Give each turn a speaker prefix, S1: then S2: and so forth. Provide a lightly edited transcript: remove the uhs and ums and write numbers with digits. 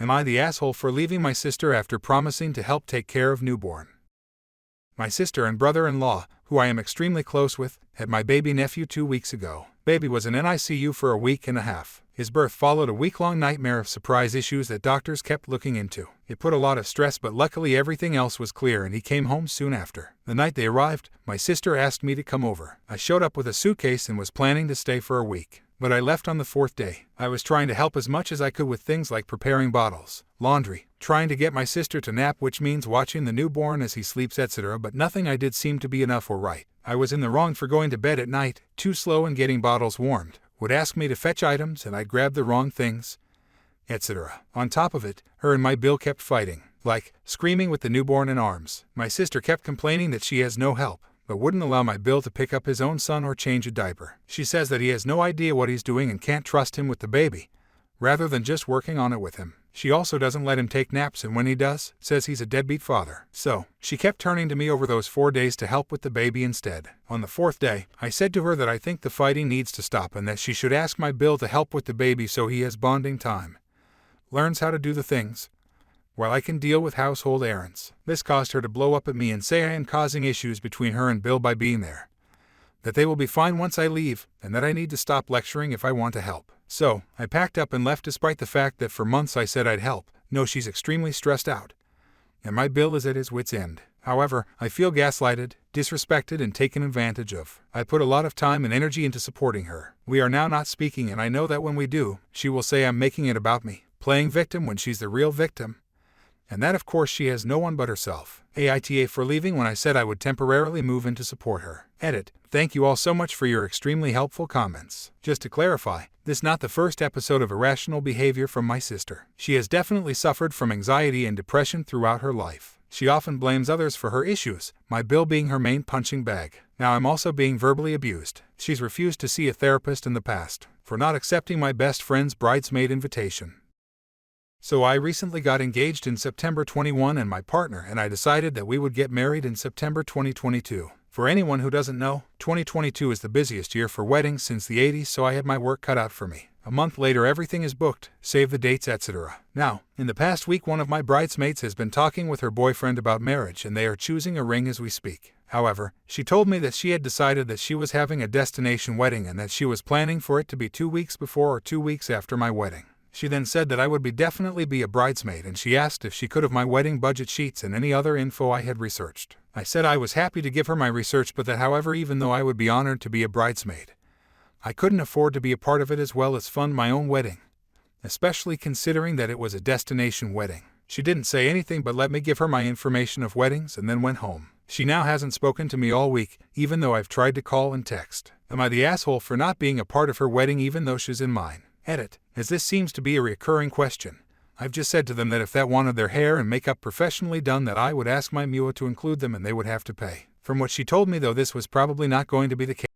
S1: Am I the asshole for leaving my sister after promising to help take care of newborn? My sister and brother-in-law, who I am extremely close with, had my baby nephew 2 weeks ago. Baby was in NICU for a week and a half. His birth followed a week-long nightmare of surprise issues that doctors kept looking into. It put a lot of stress, but luckily everything else was clear and he came home soon after. The night they arrived, my sister asked me to come over. I showed up with a suitcase and was planning to stay for a week. But I left on the 4th day. I was trying to help as much as I could with things like preparing bottles, laundry, trying to get my sister to nap, which means watching the newborn as he sleeps, etc. But nothing I did seemed to be enough or right. I was in the wrong for going to bed at night, too slow in getting bottles warmed, would ask me to fetch items and I'd grab the wrong things, etc. On top of it, her and my bill kept fighting, like screaming with the newborn in arms. My sister kept complaining that she has no help, but wouldn't allow my bill to pick up his own son or change a diaper. She says that he has no idea what he's doing and can't trust him with the baby, rather than just working on it with him. She also doesn't let him take naps, and when he does, says he's a deadbeat father. So, she kept turning to me over those 4 days to help with the baby instead. On the 4th day, I said to her that I think the fighting needs to stop and that she should ask my bill to help with the baby so he has bonding time, learns how to do the things, while I can deal with household errands. This caused her to blow up at me and say I am causing issues between her and Bill by being there, that they will be fine once I leave, and that I need to stop lecturing if I want to help. So, I packed up and left despite the fact that for months I said I'd help. No, she's extremely stressed out, and my Bill is at his wit's end. However, I feel gaslighted, disrespected, and taken advantage of. I put a lot of time and energy into supporting her. We are now not speaking, and I know that when we do, she will say I'm making it about me, playing victim when she's the real victim. And that of course she has no one but herself. AITA for leaving when I said I would temporarily move in to support her. Edit. Thank you all so much for your extremely helpful comments. Just to clarify, this is not the first episode of irrational behavior from my sister. She has definitely suffered from anxiety and depression throughout her life. She often blames others for her issues, my Bill being her main punching bag. Now I'm also being verbally abused. She's refused to see a therapist in the past for not accepting my best friend's bridesmaid invitation. So I recently got engaged in September 21 and my partner and I decided that we would get married in September 2022. For anyone who doesn't know, 2022 is the busiest year for weddings since the 80s, so I had my work cut out for me. A month later everything is booked, save the dates, etc. Now, in the past week one of my bridesmaids has been talking with her boyfriend about marriage and they are choosing a ring as we speak. However, she told me that she had decided that she was having a destination wedding and that she was planning for it to be 2 weeks before or 2 weeks after my wedding. She then said that I would definitely be a bridesmaid, and she asked if she could have my wedding budget sheets and any other info I had researched. I said I was happy to give her my research, but that however, even though I would be honored to be a bridesmaid, I couldn't afford to be a part of it as well as fund my own wedding, especially considering that it was a destination wedding. She didn't say anything but let me give her my information of weddings and then went home. She now hasn't spoken to me all week, even though I've tried to call and text. Am I the asshole for not being a part of her wedding even though she's in mine? Edit. As this seems to be a recurring question, I've just said to them that if they wanted their hair and makeup professionally done that I would ask my MUA to include them and they would have to pay. From what she told me though, this was probably not going to be the case.